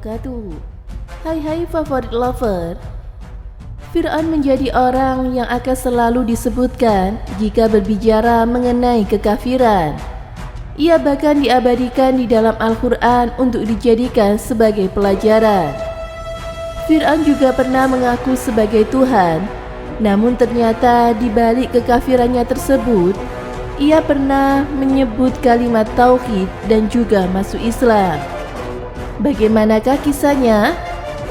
wabarakatuh. Hai favorit lover. Fir'aun menjadi orang yang akan selalu disebutkan jika berbicara mengenai kekafiran. Ia bahkan diabadikan di dalam Al-Quran untuk dijadikan sebagai pelajaran. Fir'aun juga pernah mengaku sebagai Tuhan, namun ternyata di balik kekafirannya tersebut, ia pernah menyebut kalimat tauhid dan juga masuk Islam. Bagaimanakah kisahnya?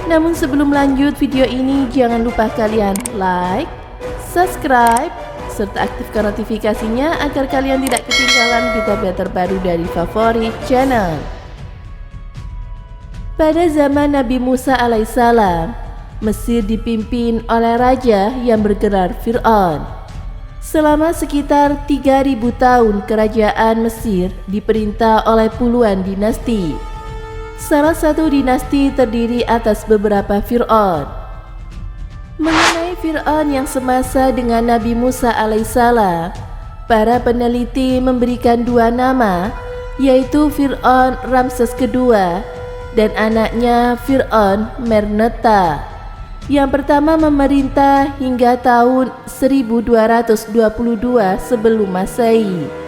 Namun sebelum lanjut video ini, jangan lupa kalian like, subscribe, serta aktifkan notifikasinya agar kalian tidak ketinggalan berita terbaru dari favorit channel. Pada zaman Nabi Musa alaihissalam, Mesir dipimpin oleh raja yang bergelar Fir'aun. Selama sekitar 3000 tahun kerajaan Mesir diperintah oleh puluhan dinasti. Salah satu dinasti terdiri atas beberapa Fir'aun. Mengenai Fir'aun yang semasa dengan Nabi Musa alaihissalam, para peneliti memberikan dua nama, yaitu Fir'aun Ramses II dan anaknya Fir'aun Merneptah. Yang pertama memerintah hingga tahun 1222 sebelum Masehi.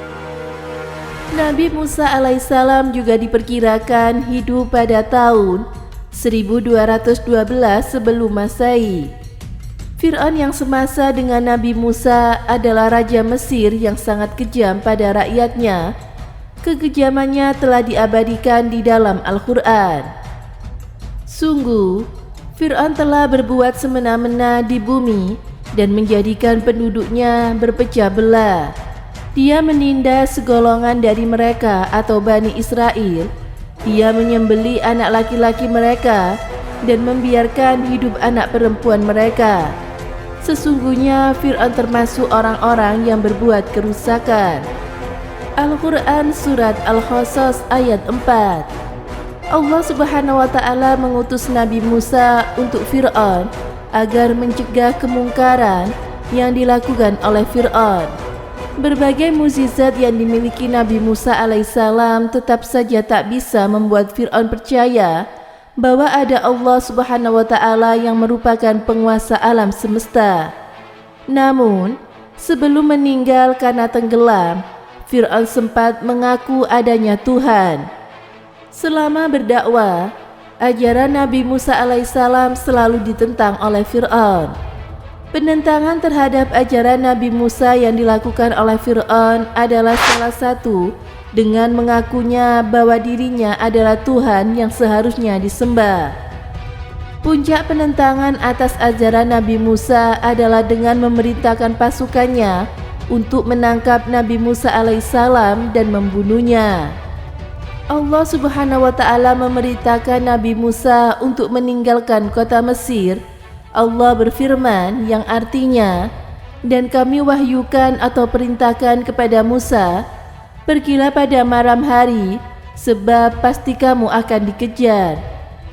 Nabi Musa alaihissalam juga diperkirakan hidup pada tahun 1212 sebelum Masehi. Fir'aun yang semasa dengan Nabi Musa adalah raja Mesir yang sangat kejam pada rakyatnya. Kekejamannya telah diabadikan di dalam Al-Quran. Sungguh, Fir'aun telah berbuat semena-mena di bumi dan menjadikan penduduknya berpecah belah. Dia menindas segolongan dari mereka atau Bani Israel. Dia menyembelih anak laki-laki mereka dan membiarkan hidup anak perempuan mereka. Sesungguhnya Fir'aun termasuk orang-orang yang berbuat kerusakan. Al-Quran Surat Al-Qasas ayat 4. Allah Subhanahu wa Ta'ala mengutus Nabi Musa untuk Fir'aun agar mencegah kemungkaran yang dilakukan oleh Fir'aun. Berbagai mukjizat yang dimiliki Nabi Musa alaihissalam tetap saja tak bisa membuat Fir'aun percaya bahwa ada Allah Subhanahu wa Ta'ala yang merupakan penguasa alam semesta. Namun, sebelum meninggal karena tenggelam, Fir'aun sempat mengaku adanya Tuhan. Selama berdakwah, ajaran Nabi Musa alaihissalam selalu ditentang oleh Fir'aun. Penentangan terhadap ajaran Nabi Musa yang dilakukan oleh Fir'aun adalah salah satu dengan mengakunya bahwa dirinya adalah Tuhan yang seharusnya disembah. Puncak penentangan atas ajaran Nabi Musa adalah dengan memerintahkan pasukannya untuk menangkap Nabi Musa alaihissalam dan membunuhnya. Allah Subhanahu wa Ta'ala memerintahkan Nabi Musa untuk meninggalkan kota Mesir. Allah berfirman yang artinya, dan kami wahyukan atau perintahkan kepada Musa, pergilah pada malam hari, sebab pasti kamu akan dikejar.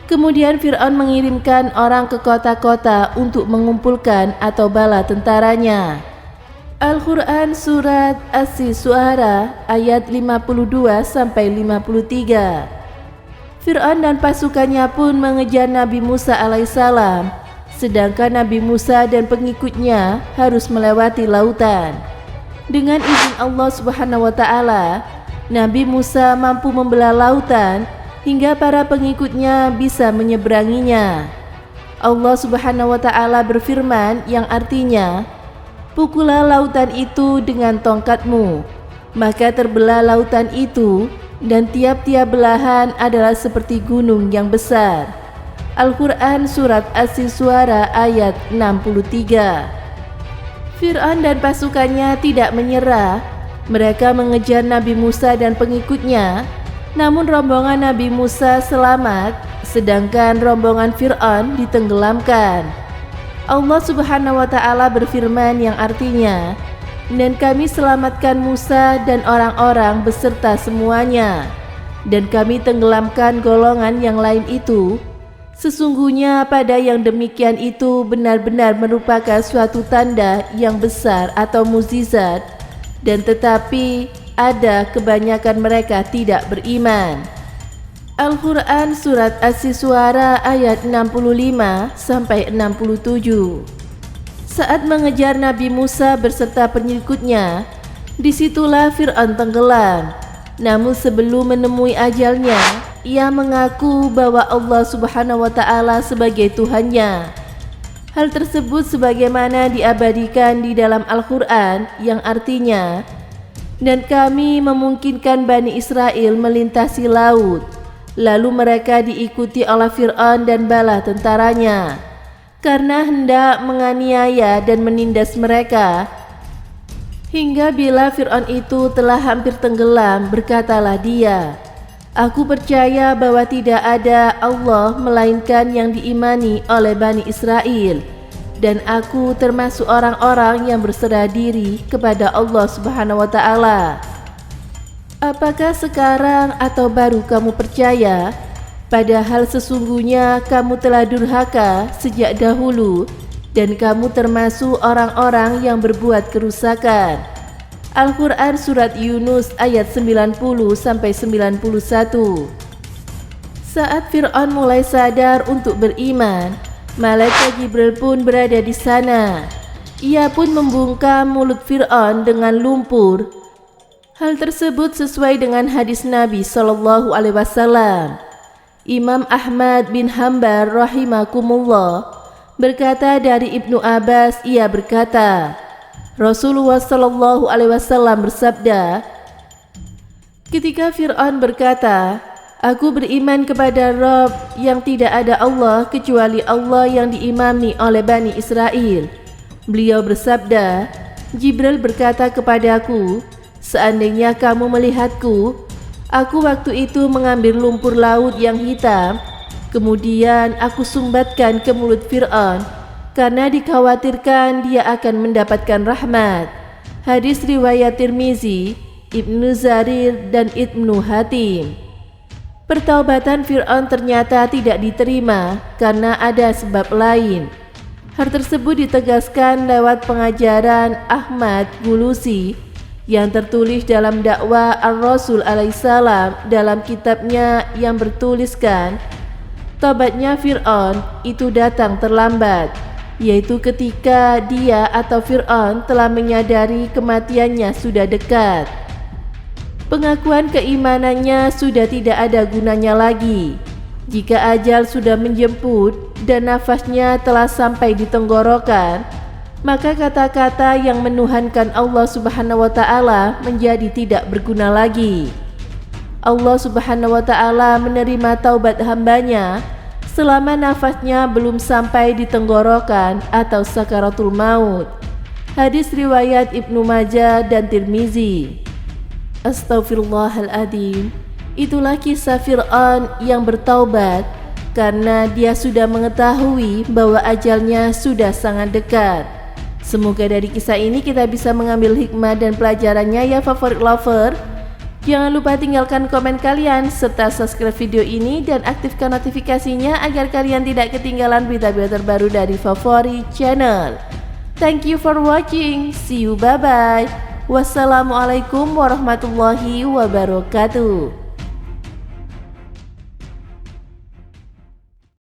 Kemudian Fir'aun mengirimkan orang ke kota-kota untuk mengumpulkan atau bala tentaranya. Al-Quran Surat As-Syu'ara ayat 52-53. Fir'aun dan pasukannya pun mengejar Nabi Musa alaihissalam, sedangkan Nabi Musa dan pengikutnya harus melewati lautan. Dengan izin Allah Subhanahu wa Ta'ala, Nabi Musa mampu membelah lautan hingga para pengikutnya bisa menyeberanginya. Allah Subhanahu wa Ta'ala berfirman yang artinya, pukullah lautan itu dengan tongkatmu, maka terbelah lautan itu, dan tiap-tiap belahan adalah seperti gunung yang besar. Al-Quran Surat As-Syu'ara ayat 63. Fir'aun dan pasukannya tidak menyerah. Mereka mengejar Nabi Musa dan pengikutnya, namun rombongan Nabi Musa selamat, sedangkan rombongan Fir'aun ditenggelamkan. Allah Subhanahu wa Ta'ala berfirman yang artinya, dan kami selamatkan Musa dan orang-orang beserta semuanya, dan kami tenggelamkan golongan yang lain itu. Sesungguhnya pada yang demikian itu benar-benar merupakan suatu tanda yang besar atau mukjizat, dan tetapi ada kebanyakan mereka tidak beriman. Al-Quran Surat As-Siswara ayat 65-67. Saat mengejar Nabi Musa beserta pengikutnya, disitulah Fir'aun tenggelam. Namun sebelum menemui ajalnya, ia mengaku bahwa Allah Subhanahu wa Ta'ala sebagai Tuhannya. Hal tersebut sebagaimana diabadikan di dalam Al-Quran yang artinya, dan kami memungkinkan Bani Israel melintasi laut, lalu mereka diikuti oleh Fir'aun dan bala tentaranya, karena hendak menganiaya dan menindas mereka. Hingga bila Fir'aun itu telah hampir tenggelam, berkatalah dia, "Aku percaya bahwa tidak ada Allah melainkan yang diimani oleh Bani Israel, dan aku termasuk orang-orang yang berserah diri kepada Allah Subhanahu wa Ta'ala." Apakah sekarang atau baru kamu percaya? Padahal sesungguhnya kamu telah durhaka sejak dahulu, dan kamu termasuk orang-orang yang berbuat kerusakan. Al-Quran Surat Yunus ayat 90-91. Saat Fir'aun mulai sadar untuk beriman, malaikat Jibril pun berada di sana. Ia pun membungkam mulut Fir'aun dengan lumpur. Hal tersebut sesuai dengan hadis Nabi SAW. Imam Ahmad bin Hanbal rahimakumullah berkata dari Ibnu Abbas, ia berkata, Rasulullah SAW bersabda, ketika Fir'aun berkata, "Aku beriman kepada Rabb yang tidak ada Allah kecuali Allah yang diimami oleh Bani Israel." Beliau bersabda, "Jibril berkata kepadaku, seandainya kamu melihatku, aku waktu itu mengambil lumpur laut yang hitam, kemudian aku sumbatkan ke mulut Fir'aun, karena dikhawatirkan dia akan mendapatkan rahmat." Hadis riwayat Tirmizi, Ibnu Jarir, dan Ibnu Hatim. Pertaubatan Fir'aun ternyata tidak diterima karena ada sebab lain. Hal tersebut ditegaskan lewat pengajaran Ahmad Gulusi yang tertulis dalam dakwah Ar-Rasul alaihissalam dalam kitabnya yang bertuliskan, tobatnya Fir'aun itu datang terlambat, yaitu ketika dia atau Fir'aun telah menyadari kematiannya sudah dekat. Pengakuan keimanannya sudah tidak ada gunanya lagi. Jika ajal sudah menjemput dan nafasnya telah sampai di tenggorokan, maka kata-kata yang menuhankan Allah Subhanahu wa Ta'ala menjadi tidak berguna lagi. Allah Subhanahu wa Ta'ala menerima taubat hambanya selama nafasnya belum sampai di tenggorokan atau sakaratul maut. Hadis riwayat Ibnu Majah dan Tirmizi. Astaghfirullahaladzim. Itulah kisah Fir'aun yang bertaubat karena dia sudah mengetahui bahwa ajalnya sudah sangat dekat. Semoga dari kisah ini kita bisa mengambil hikmah dan pelajarannya ya favorit lover. Jangan lupa tinggalkan komen kalian serta subscribe video ini dan aktifkan notifikasinya agar kalian tidak ketinggalan berita-berita terbaru dari favorit channel. Thank you for watching. See you, bye bye. Wassalamualaikum warahmatullahi wabarakatuh.